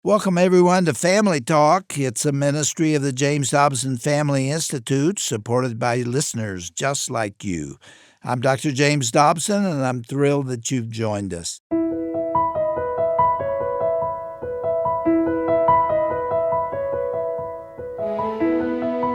Welcome, everyone, to Family Talk. It's a ministry of the James Dobson Family Institute, supported by listeners just like you. I'm Dr. James Dobson, and I'm thrilled that you've joined us.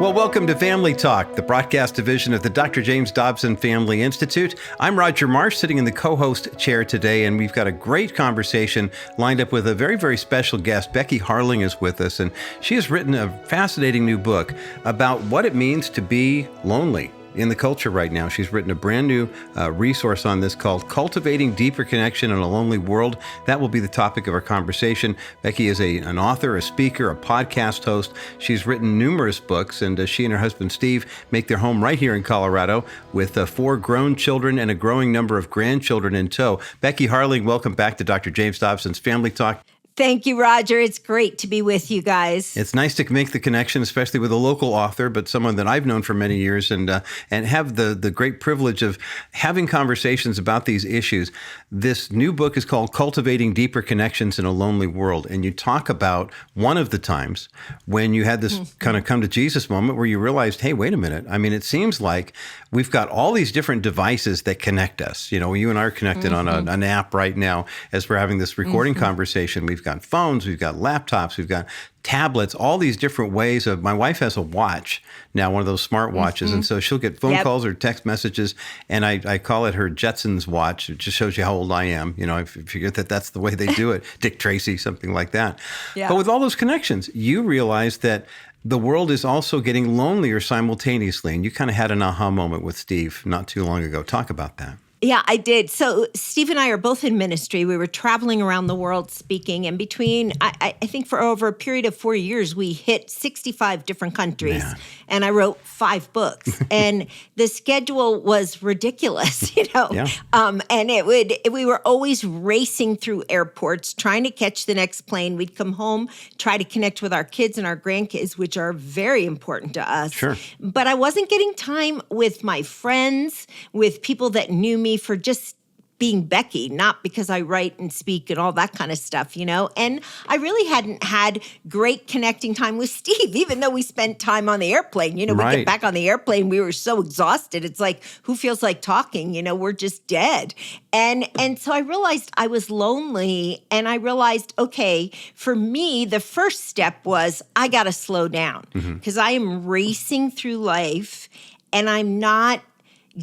Well, welcome to Family Talk, the broadcast division of the Dr. James Dobson Family Institute. I'm Roger Marsh, sitting in the co-host chair today, and we've got a great conversation lined up with a very, very special guest. Becky Harling is with us, and she has written a fascinating new book about what it means to be lonely in the culture right now. She's written a brand new resource on this called Cultivating Deeper Connection in a Lonely World. That will be the topic of our conversation. Becky is an author, a speaker, a podcast host. She's written numerous books, and she and her husband Steve make their home right here in Colorado with 4 grown children and a growing number of grandchildren in tow. Becky Harling, welcome back to Dr. James Dobson's Family Talk. Thank you, Roger. It's great to be with you guys. It's nice to make the connection, especially with a local author, but someone that I've known for many years, and have the great privilege of having conversations about these issues. This new book is called Cultivating Deeper Connections in a Lonely World, and you talk about one of the times when you had this kind of come to Jesus moment where you realized, hey, wait a minute. I mean, it seems like we've got all these different devices that connect us. You know, you and I are connected on an app right now as we're having this recording conversation. We've got phones, we've got laptops, we've got tablets, all these different ways of, my wife has a watch now, one of those smart watches. And so she'll get phone calls or text messages, and I call it her Jetsons watch. It just shows you how old I am. You know, I forget that that's the way they do it. Dick Tracy, something like that. Yeah. But with all those connections, you realize that the world is also getting lonelier simultaneously. And you kind of had an aha moment with Steve not too long ago. Talk about that. Yeah, I did. So Steve and I are both in ministry. We were traveling around the world speaking, and between, I think for over a period of 4 years, we hit 65 different countries. Man. And I wrote 5 books. And the schedule was ridiculous, you know. Yeah. And we were always racing through airports, trying to catch the next plane. We'd come home, try to connect with our kids and our grandkids, which are very important to us. Sure. But I wasn't getting time with my friends, with people that knew me for just being Becky, not because I write and speak and all that kind of stuff, you know? And I really hadn't had great connecting time with Steve, even though we spent time on the airplane. You know, we get back on the airplane, we were so exhausted. It's like, who feels like talking? You know, we're just dead. And so I realized I was lonely, and I realized, okay, for me, the first step was I got to slow down because I am racing through life, and I'm not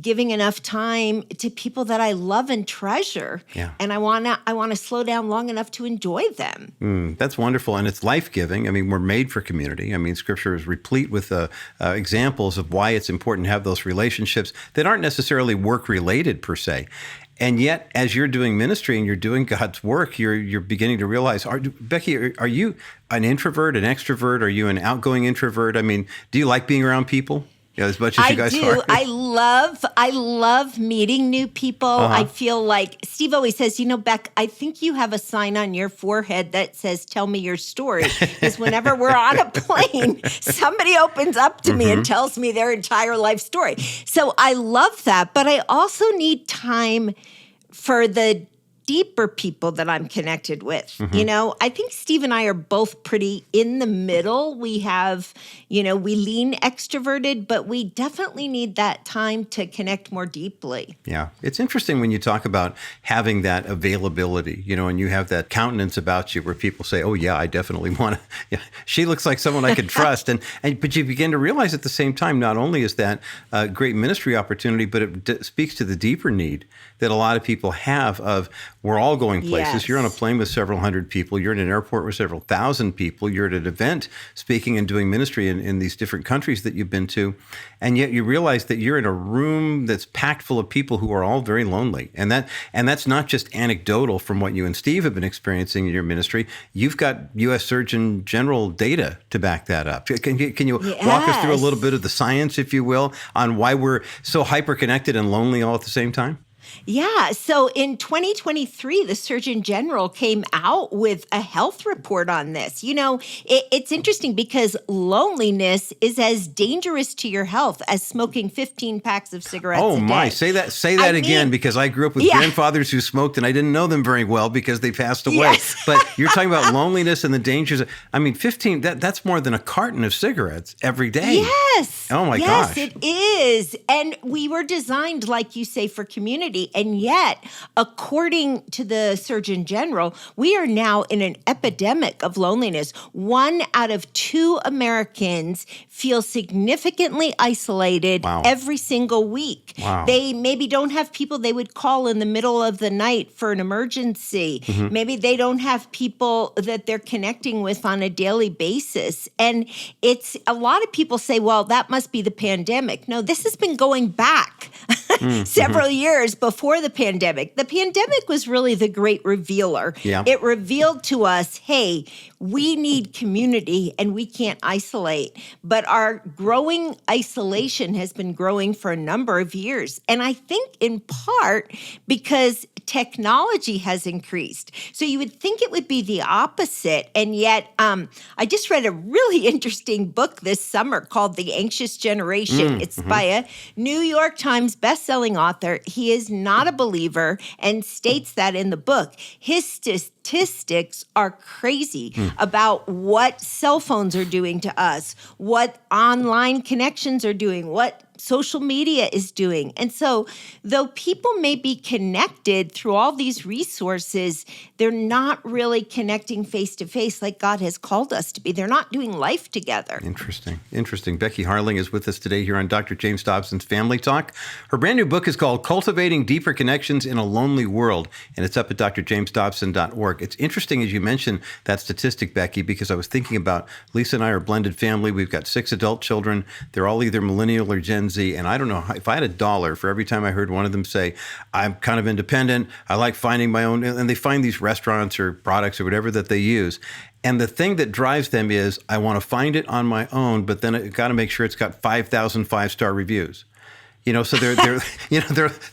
giving enough time to people that I love and treasure. Yeah. And I want to slow down long enough to enjoy them. That's wonderful. And it's life-giving. I mean, we're made for community. I mean, Scripture is replete with examples of why it's important to have those relationships that aren't necessarily work-related per se. And yet, as you're doing ministry and you're doing God's work, you're beginning to realize, Becky, are you an introvert, an extrovert? Are you an outgoing introvert? I mean, do you like being around people? Yeah, as much as you guys are. I love meeting new people. I feel like Steve always says, you know, Beck, I think you have a sign on your forehead that says, tell me your story. Because whenever we're on a plane, somebody opens up to me and tells me their entire life story. So I love that. But I also need time for the deeper people that I'm connected with. You know, I think Steve and I are both pretty in the middle. We have, you know, we lean extroverted, but we definitely need that time to connect more deeply. Yeah. It's interesting when you talk about having that availability, you know, and you have that countenance about you where people say, oh yeah, I definitely want to, yeah, she looks like someone I could trust. But you begin to realize at the same time, not only is that a great ministry opportunity, but it speaks to the deeper need that a lot of people have of, we're all going places. Yes. You're on a plane with several hundred people. You're in an airport with several thousand people. You're at an event speaking and doing ministry in these different countries that you've been to. And yet you realize that you're in a room that's packed full of people who are all very lonely. And that's not just anecdotal from what you and Steve have been experiencing in your ministry. You've got U.S. Surgeon General data to back that up. Can you walk us through a little bit of the science, if you will, on why we're so hyper-connected and lonely all at the same time? Yeah. So in 2023, the Surgeon General came out with a health report on this. It's interesting because loneliness is as dangerous to your health as smoking 15 packs of cigarettes Oh a my! day. Say that again, because I grew up with grandfathers who smoked, and I didn't know them very well because they passed away. Yes. But you're talking about loneliness and the dangers. 15. That's more than a carton of cigarettes every day. Yes. Oh my gosh. Yes, it is. And we were designed, like you say, for community. And yet, according to the Surgeon General, we are now in an epidemic of loneliness. 1 out of 2 Americans feel significantly isolated every single week. Wow. They maybe don't have people they would call in the middle of the night for an emergency. Mm-hmm. Maybe they don't have people that they're connecting with on a daily basis. And it's a lot of people say, well, that must be the pandemic. No, this has been going back several years before the pandemic. The pandemic was really the great revealer. Yeah. It revealed to us, hey, we need community and we can't isolate. But our growing isolation has been growing for a number of years. And I think in part because technology has increased. So you would think it would be the opposite. And yet, I just read a really interesting book this summer called The Anxious Generation. It's by a New York Times bestselling author. He is not a believer and states that in the book. His statistics are crazy about what cell phones are doing to us, what online connections are doing, what social media is doing. And so though people may be connected through all these resources, they're not really connecting face to face like God has called us to be. They're not doing life together. Interesting. Becky Harling is with us today here on Dr. James Dobson's Family Talk. Her brand new book is called Cultivating Deeper Connections in a Lonely World, and it's up at drjamesdobson.org. It's interesting, as you mentioned, that statistic, Becky, because I was thinking about Lisa and I are a blended family. We've got 6 adult children. They're all either millennial or Gen Z, and I don't know, if I had $1 for every time I heard one of them say, I'm kind of independent, I like finding my own, and they find these restaurants or products or whatever that they use. And the thing that drives them is, I want to find it on my own, but then I got to make sure it's got 5,000 5-star reviews. So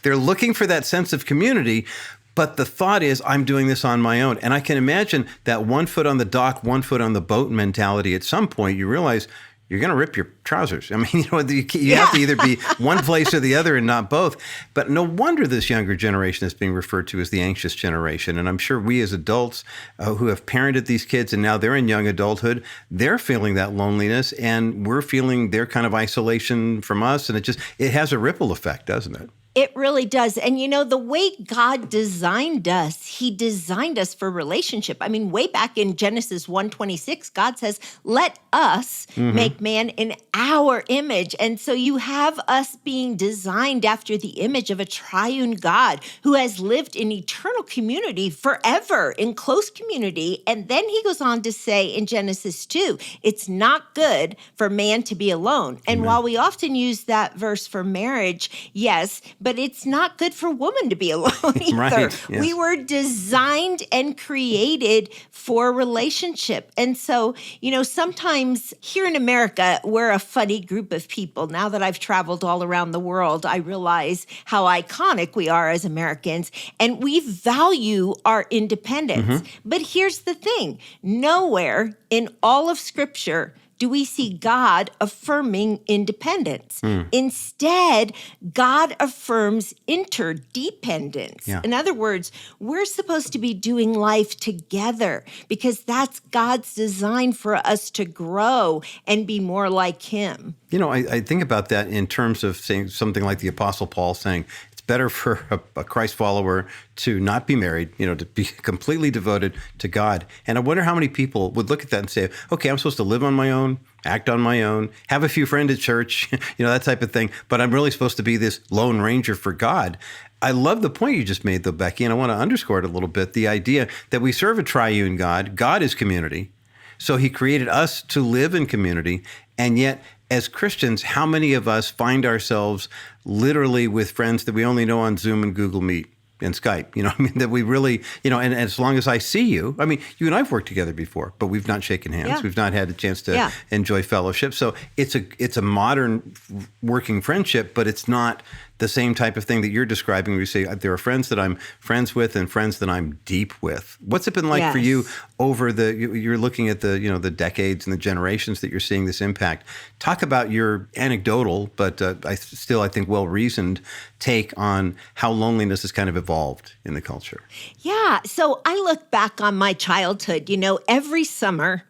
they're looking for that sense of community. But the thought is, I'm doing this on my own. And I can imagine that 1 foot on the dock, 1 foot on the boat mentality. At some point, you realize you're going to rip your trousers. You have to either be one place or the other and not both. But no wonder this younger generation is being referred to as the anxious generation. And I'm sure we as adults who have parented these kids and now they're in young adulthood, they're feeling that loneliness and we're feeling their kind of isolation from us. And it has a ripple effect, doesn't it? It really does. And the way God designed us, he designed us for relationship. I mean, way back in Genesis 1:26, God says, let us make man in our image. And so you have us being designed after the image of a triune God who has lived in eternal community forever, in close community. And then he goes on to say in Genesis 2, it's not good for man to be alone. And while we often use that verse for marriage, yes, but it's not good for woman to be alone either. Right, yes. We were designed and created for relationship. And so, sometimes here in America, we're a funny group of people. Now that I've traveled all around the world, I realize how iconic we are as Americans, and we value our independence. But here's the thing, nowhere in all of Scripture do we see God affirming independence. Instead, God affirms interdependence. Yeah. In other words, we're supposed to be doing life together because that's God's design for us to grow and be more like him. I think about that in terms of saying something like the Apostle Paul saying, better for a Christ follower to not be married, to be completely devoted to God. And I wonder how many people would look at that and say, okay, I'm supposed to live on my own, act on my own, have a few friends at church, that type of thing. But I'm really supposed to be this lone ranger for God. I love the point you just made, though, Becky, and I want to underscore it a little bit, the idea that we serve a triune God. God is community. So he created us to live in community, and yet as Christians, how many of us find ourselves literally with friends that we only know on Zoom and Google Meet and Skype? That we really, and as long as I see you, you and I've worked together before, but we've not shaken hands. Yeah. We've not had a chance to enjoy fellowship. So it's a modern working friendship, but it's not the same type of thing that you're describing, where you say there are friends that I'm friends with and friends that I'm deep with. What's it been like for you over you're looking at the decades and the generations that you're seeing this impact? Talk about your anecdotal, but I think well-reasoned take on how loneliness has kind of evolved in the culture. Yeah. So I look back on my childhood, every summer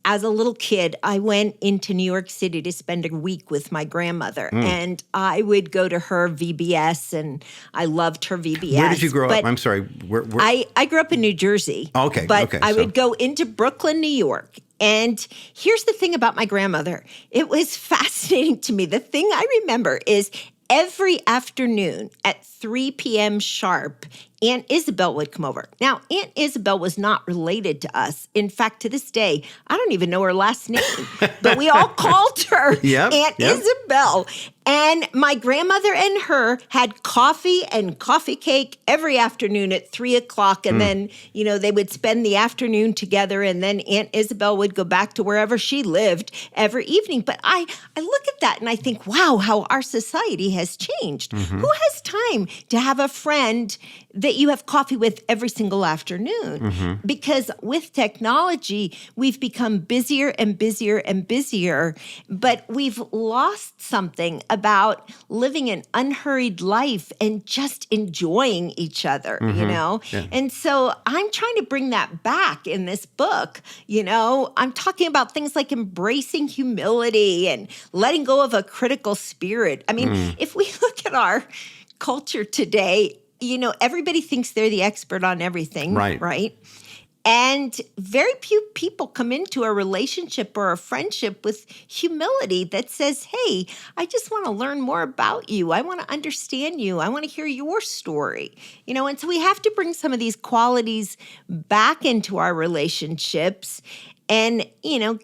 as a little kid, I went into New York City to spend a week with my grandmother, and I would go to her VBS, and I loved her VBS. Where did you grow up? I'm sorry. Where? I grew up in New Jersey. Okay. But I would go into Brooklyn, New York. And here's the thing about my grandmother. It was fascinating to me. The thing I remember is every afternoon at 3 p.m. sharp, Aunt Isabel would come over. Now, Aunt Isabel was not related to us. In fact, to this day, I don't even know her last name, but we all called her Aunt Isabel. And my grandmother and her had coffee and coffee cake every afternoon at 3 o'clock. And then, they would spend the afternoon together. And then Aunt Isabel would go back to wherever she lived every evening. But I look at that and I think, wow, how our society has changed. Mm-hmm. Who has time to have a friend that you have coffee with every single afternoon? Mm-hmm. Because with technology, we've become busier and busier and busier, but we've lost something about living an unhurried life and just enjoying each other, Yeah. And so I'm trying to bring that back in this book. I'm talking about things like embracing humility and letting go of a critical spirit. I mean, if we look at our culture today, everybody thinks they're the expert on everything, right? And very few people come into a relationship or a friendship with humility that says, hey, I just want to learn more about you. I want to understand you. I want to hear your story. And so we have to bring some of these qualities back into our relationships and,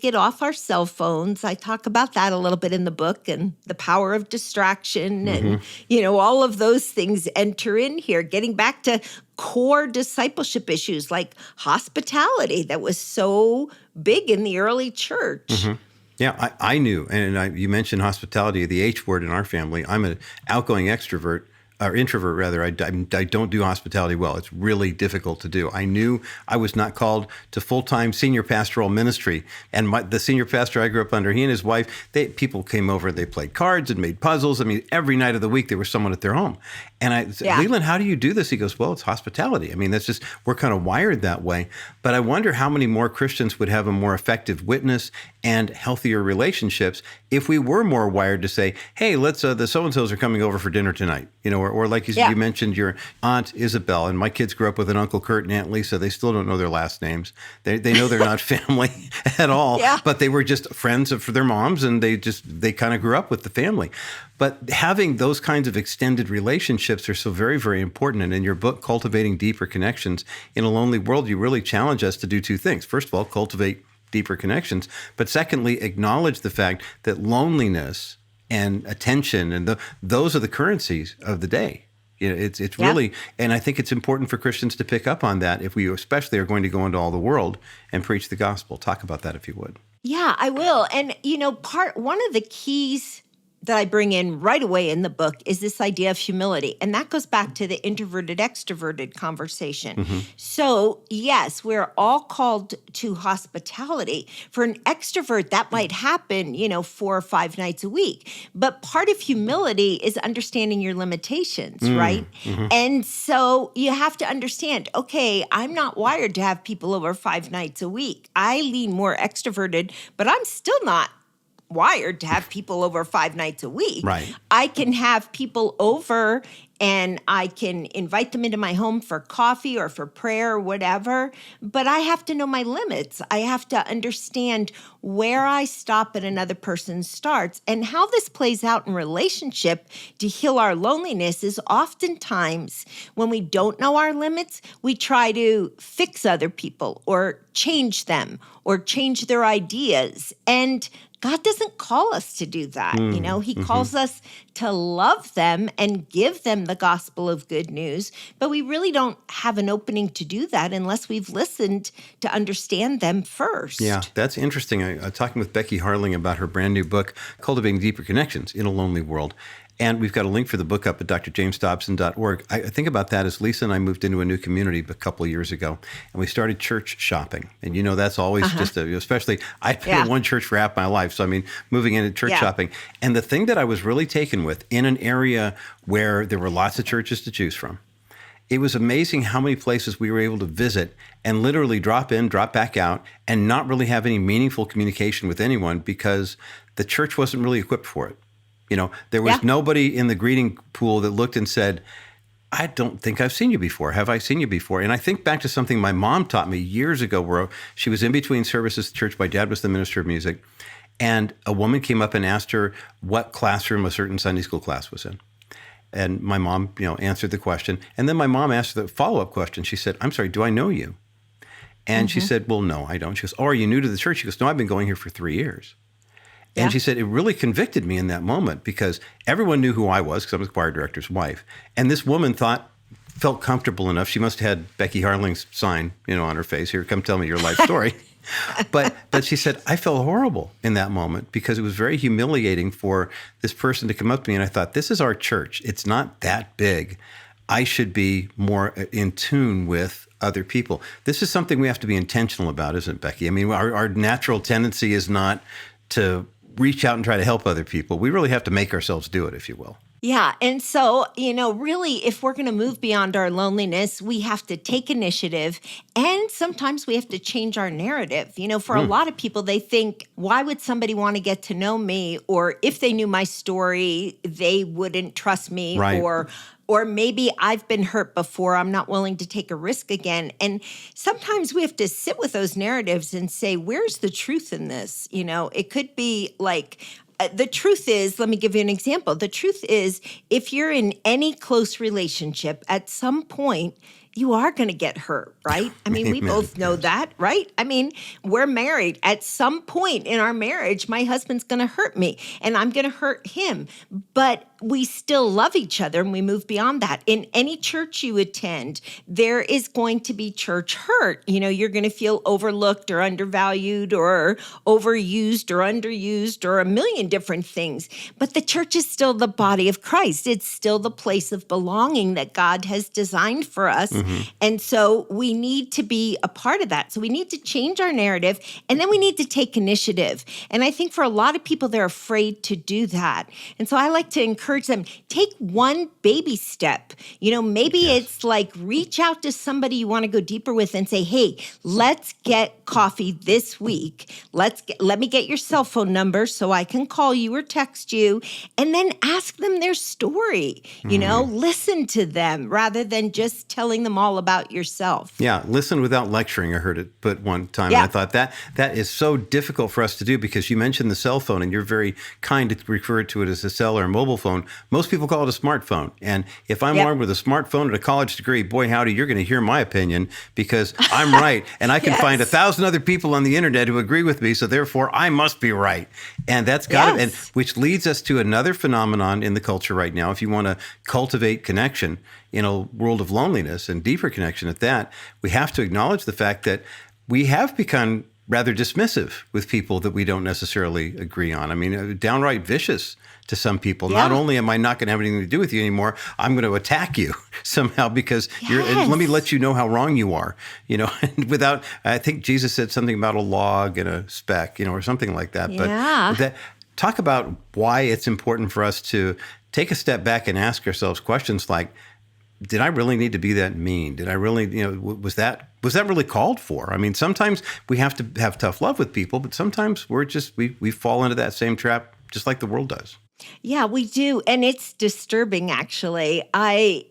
get off our cell phones. I talk about that a little bit in the book, and the power of distraction and, all of those things enter in here, getting back to core discipleship issues like hospitality that was so big in the early church. Mm-hmm. Yeah, I knew, and you mentioned hospitality, the H word in our family. I'm an outgoing extrovert. Or introvert, rather. I don't do hospitality well. It's really difficult to do. I knew I was not called to full-time senior pastoral ministry. And the senior pastor I grew up under, he and his wife, people came over, they played cards and made puzzles. I mean, every night of the week there was someone at their home. And I said, Leland, how do you do this? He goes, well, it's hospitality. I mean, that's just, we're kind of wired that way. But I wonder how many more Christians would have a more effective witness and healthier relationships if we were more wired to say, hey, let's, the so-and-sos are coming over for dinner tonight, or like you mentioned your Aunt Isabel, and my kids grew up with an Uncle Kurt and Aunt Lisa. They still don't know their last names. They know they're not family at all, but they were just friends of their moms, and they kind of grew up with the family. But having those kinds of extended relationships are so very, very important. And in your book, Cultivating Deeper Connections in a Lonely World, you really challenge us to do two things. First of all, cultivate deeper connections, but secondly, acknowledge the fact that loneliness and attention and those are the currencies of the day. It's really, and I think it's important for Christians to pick up on that if we especially are going to go into all the world and preach the gospel. Talk about that if you would. Yeah, I will. And one of the keys that I bring in right away in the book is this idea of humility. And that goes back to the introverted, extroverted conversation. Mm-hmm. So yes, we're all called to hospitality. For an extrovert, that might happen, 4 or 5 nights a week. But part of humility is understanding your limitations, right? Mm-hmm. And so you have to understand, okay, I'm not wired to have people over 5 nights a week. I lean more extroverted, but I'm still not wired to have people over 5 nights a week. Right. I can have people over and I can invite them into my home for coffee or for prayer or whatever, but I have to know my limits. I have to understand where I stop and another person starts. And how this plays out in relationship to heal our loneliness is oftentimes when we don't know our limits, we try to fix other people or change them or change their ideas. And God doesn't call us to do that. He calls us to love them and give them the gospel of good news. But we really don't have an opening to do that unless we've listened to understand them first. Yeah, that's interesting. I'm talking with Becky Harling about her brand new book, Cultivating Deeper Connections in a Lonely World. And we've got a link for the book up at drjamesdobson.org. I think about that as Lisa and I moved into a new community a couple of years ago, and we started church shopping. And that's always especially, I've been in one church for half my life. So, moving into church shopping. And the thing that I was really taken with in an area where there were lots of churches to choose from, it was amazing how many places we were able to visit and literally drop in, drop back out, and not really have any meaningful communication with anyone because the church wasn't really equipped for it. There was nobody in the greeting pool that looked and said, I don't think I've seen you before. Have I seen you before? And I think back to something my mom taught me years ago where she was in between services at church. My dad was the minister of music. And a woman came up and asked her what classroom a certain Sunday school class was in. And my mom, answered the question. And then my mom asked the follow-up question. She said, I'm sorry, do I know you? And she said, well, no, I don't. She goes, oh, are you new to the church? She goes, no, I've been going here for 3 years. And she said, it really convicted me in that moment because everyone knew who I was because I was the choir director's wife. And this woman felt comfortable enough. She must have had Becky Harling's sign, on her face. Here, come tell me your life story. But she said, I felt horrible in that moment because it was very humiliating for this person to come up to me. And I thought, this is our church. It's not that big. I should be more in tune with other people. This is something we have to be intentional about, isn't it, Becky? Our natural tendency is not to reach out and try to help other people. We really have to make ourselves do it, if you will. Yeah. And so, really, if we're going to move beyond our loneliness, we have to take initiative. And sometimes we have to change our narrative. For a lot of people, they think, why would somebody want to get to know me? Or if they knew my story, they wouldn't trust me. Right. Or maybe I've been hurt before. I'm not willing to take a risk again. And sometimes we have to sit with those narratives and say, where's the truth in this? It could be like, the truth is, let me give you an example. The truth is, if you're in any close relationship, at some point, you are going to get hurt, right? We both know that, right? We're married. At some point in our marriage, my husband's going to hurt me and I'm going to hurt him. But we still love each other and we move beyond that. In any church you attend, there is going to be church hurt. You're going to feel overlooked or undervalued or overused or underused or a million different things. But the church is still the body of Christ. It's still the place of belonging that God has designed for us. And so we need to be a part of that. So we need to change our narrative and then we need to take initiative. And I think for a lot of people, they're afraid to do that. And so I like to encourage them, take one baby step. Maybe it's like reach out to somebody you want to go deeper with and say, hey, let's get coffee this week. Let me get your cell phone number so I can call you or text you, and then ask them their story. Listen to them rather than just telling them all about yourself. Yeah, listen without lecturing. I heard it put one time. And I thought that is so difficult for us to do because you mentioned the cell phone and you're very kind to refer to it as a cell or a mobile phone. Most people call it a smartphone. And if I'm armed with a smartphone and a college degree, boy, howdy, you're going to hear my opinion because I'm right. And I can find 1,000 other people on the internet who agree with me. So therefore, I must be right. And that's got it. And which leads us to another phenomenon in the culture right now. If you want to cultivate connection in a world of loneliness and deeper connection at that, we have to acknowledge the fact that we have become rather dismissive with people that we don't necessarily agree on. Downright vicious to some people. Not only am I not going to have anything to do with you anymore, I'm going to attack you somehow because let me let you know how wrong you are. And I think Jesus said something about a log and a speck, or something like that. But talk about why it's important for us to take a step back and ask ourselves questions like, did I really need to be that mean? Did I really, was that really called for? Sometimes we have to have tough love with people, but sometimes we fall into that same trap just like the world does. Yeah, we do. And it's disturbing, actually. I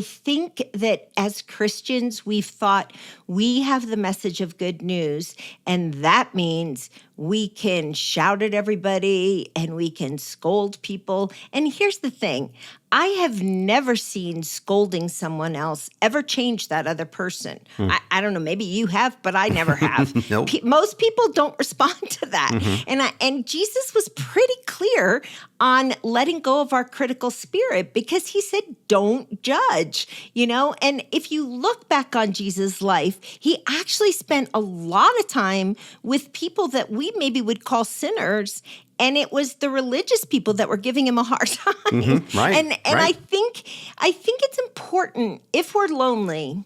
think that as Christians, we've thought we have the message of good news, and that means we can shout at everybody and we can scold people. And here's the thing. I have never seen scolding someone else ever change that other person. I don't know, maybe you have, but I never have. Nope. Most people don't respond to that. And Jesus was pretty clear on letting go of our critical spirit because he said, don't judge, And if you look back on Jesus' life, he actually spent a lot of time with people that we we maybe would call sinners, and it was the religious people that were giving him a hard time. Right. And right. I think it's important, if we're lonely,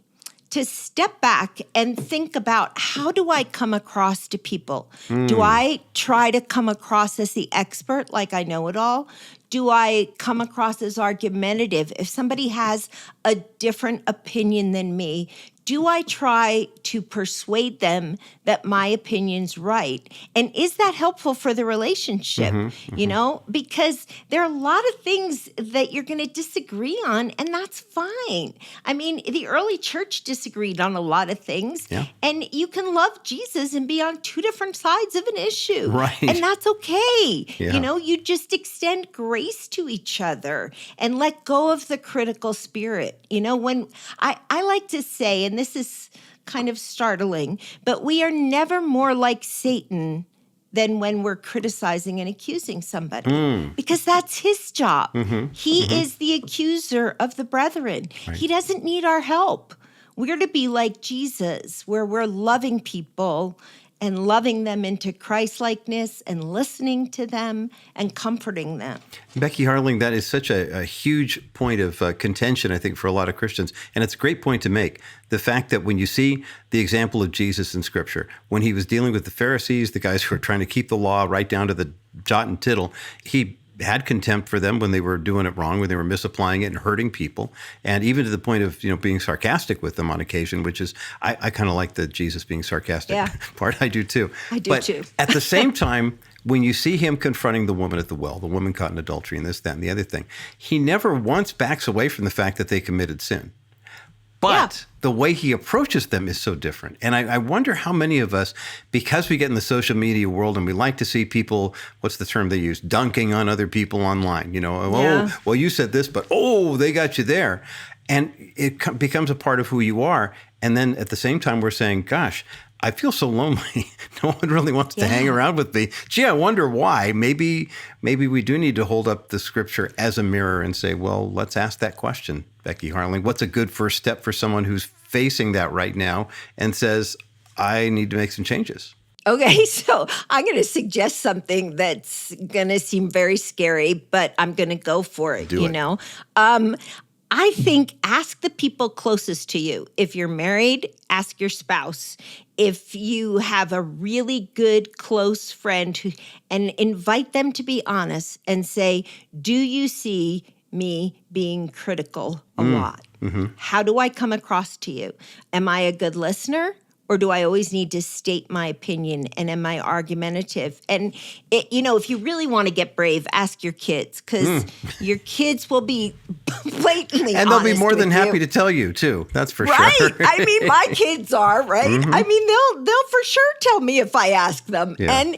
to step back and think about, how do I come across to people? Do I try to come across as the expert, like I know it all? Do I come across as argumentative? If somebody has a different opinion than me, do I try to persuade them that my opinion's right? And is that helpful for the relationship? You know, because there are a lot of things that you're going to disagree on, and that's fine. I mean, the early church disagreed on a lot of things, and you can love Jesus and be on two different sides of an issue. Right. And that's okay. Yeah. You know, you just extend grace to each other and let go of the critical spirit. You know, when I like to say, and this is kind of startling, but we are never more like Satan than when we're criticizing and accusing somebody, because that's his job. He is the accuser of the brethren. Right. He doesn't need our help. We're to be like Jesus, where we're loving people and loving them into Christ-likeness and listening to them and comforting them. Becky Harling, that is such a huge point of contention, I think, for a lot of Christians. And it's a great point to make. The fact that when you see the example of Jesus in Scripture, when he was dealing with the Pharisees, the guys who were trying to keep the law right down to the jot and tittle, he had contempt for them when they were doing it wrong, when they were misapplying it and hurting people, and even to the point of being sarcastic with them on occasion, which is I kind of like the Jesus being sarcastic part. I do too. I do too. At the same time, when you see him confronting the woman at the well, the woman caught in adultery, and this, that, and the other thing, he never once backs away from the fact that they committed sin. But the way he approaches them is so different. And I wonder how many of us, because we get in the social media world and we like to see people, what's the term they use, dunking on other people online, oh, well, you said this, but they got you there. And it becomes a part of who you are. And then at the same time, we're saying, gosh, I feel so lonely. No one really wants to hang around with me. Gee, I wonder why. Maybe we do need to hold up the Scripture as a mirror and say, well, let's ask that question, Becky Harling. What's a good first step for someone who's facing that right now and says, I need to make some changes? Okay, so I'm going to suggest something that's going to seem very scary, but I'm going to go for it, Do it. know. I think ask the people closest to you. If you're married, ask your spouse. If you have a really good close friend, and invite them to be honest and say, do you see me being critical a lot? How do I come across to you? Am I a good listener? Or do I always need to state my opinion, and am I argumentative? And, if you really want to get brave, ask your kids, because your kids will be blatantly honest. And they'll be more than with happy you. to tell you, too. That's for sure. Right. I mean, my kids are, right? I mean, they'll for sure tell me if I ask them. Yeah.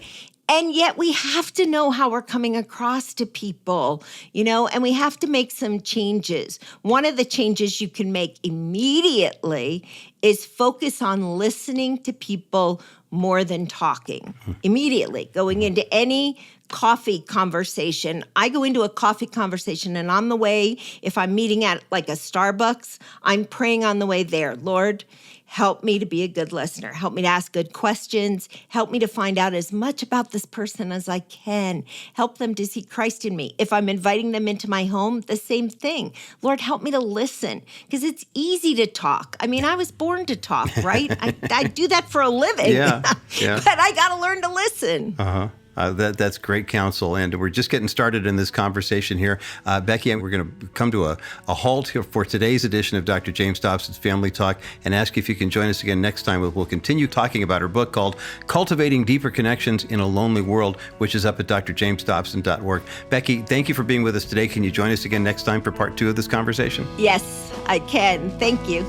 And yet we have to know how we're coming across to people, and we have to make some changes. One of the changes you can make immediately is focus on listening to people more than talking. Immediately, going into any coffee conversation. I go into a coffee conversation, and on the way, if I'm meeting at like a Starbucks, I'm praying on the way there, Lord, help me to be a good listener. Help me to ask good questions. Help me to find out as much about this person as I can. Help them to see Christ in me. If I'm inviting them into my home, the same thing. Lord, help me to listen, because it's easy to talk. I mean, I was born to talk, right? I do that for a living. Yeah. But I got to learn to listen. That's great counsel, and we're just getting started in this conversation here. Becky, we're going to come to a halt here for today's edition of Dr. James Dobson's Family Talk and ask if you can join us again next time. We'll continue talking about her book called Cultivating Deeper Connections in a Lonely World, which is up at drjamesdobson.org. Becky, thank you for being with us today. Can you join us again next time for part 2 of this conversation? Yes, I can. Thank you.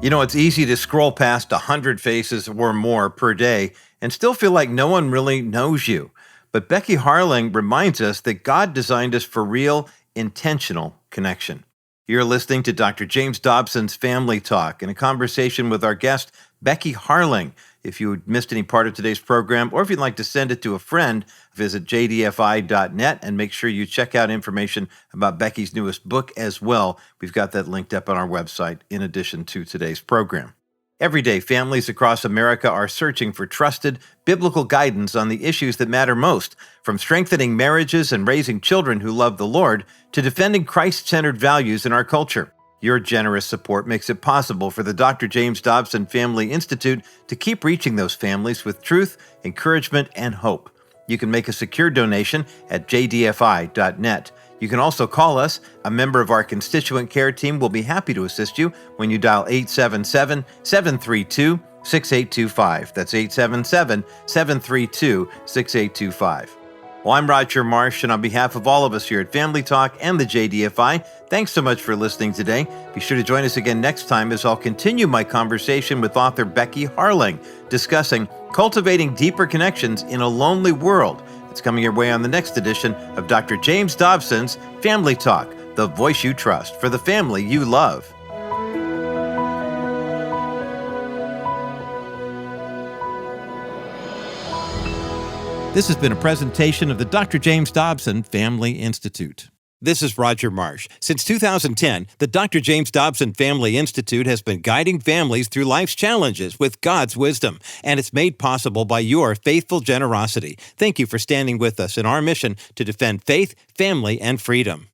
It's easy to scroll past 100 faces or more per day and still feel like no one really knows you. But Becky Harling reminds us that God designed us for real, intentional connection. You're listening to Dr. James Dobson's Family Talk in a conversation with our guest, Becky Harling. If you missed any part of today's program, or if you'd like to send it to a friend, visit jdfi.net and make sure you check out information about Becky's newest book as well. We've got that linked up on our website in addition to today's program. Every day, families across America are searching for trusted, biblical guidance on the issues that matter most, from strengthening marriages and raising children who love the Lord to defending Christ-centered values in our culture. Your generous support makes it possible for the Dr. James Dobson Family Institute to keep reaching those families with truth, encouragement, and hope. You can make a secure donation at jdfi.net. You can also call us. A member of our constituent care team will be happy to assist you when you dial 877-732-6825. That's 877-732-6825. Well, I'm Roger Marsh, and on behalf of all of us here at Family Talk and the JDFI, thanks so much for listening today. Be sure to join us again next time as I'll continue my conversation with author Becky Harling, discussing Cultivating Deeper Connections in a Lonely World. It's coming your way on the next edition of Dr. James Dobson's Family Talk, the voice you trust for the family you love. This has been a presentation of the Dr. James Dobson Family Institute. This is Roger Marsh. Since 2010, the Dr. James Dobson Family Institute has been guiding families through life's challenges with God's wisdom, and it's made possible by your faithful generosity. Thank you for standing with us in our mission to defend faith, family, and freedom.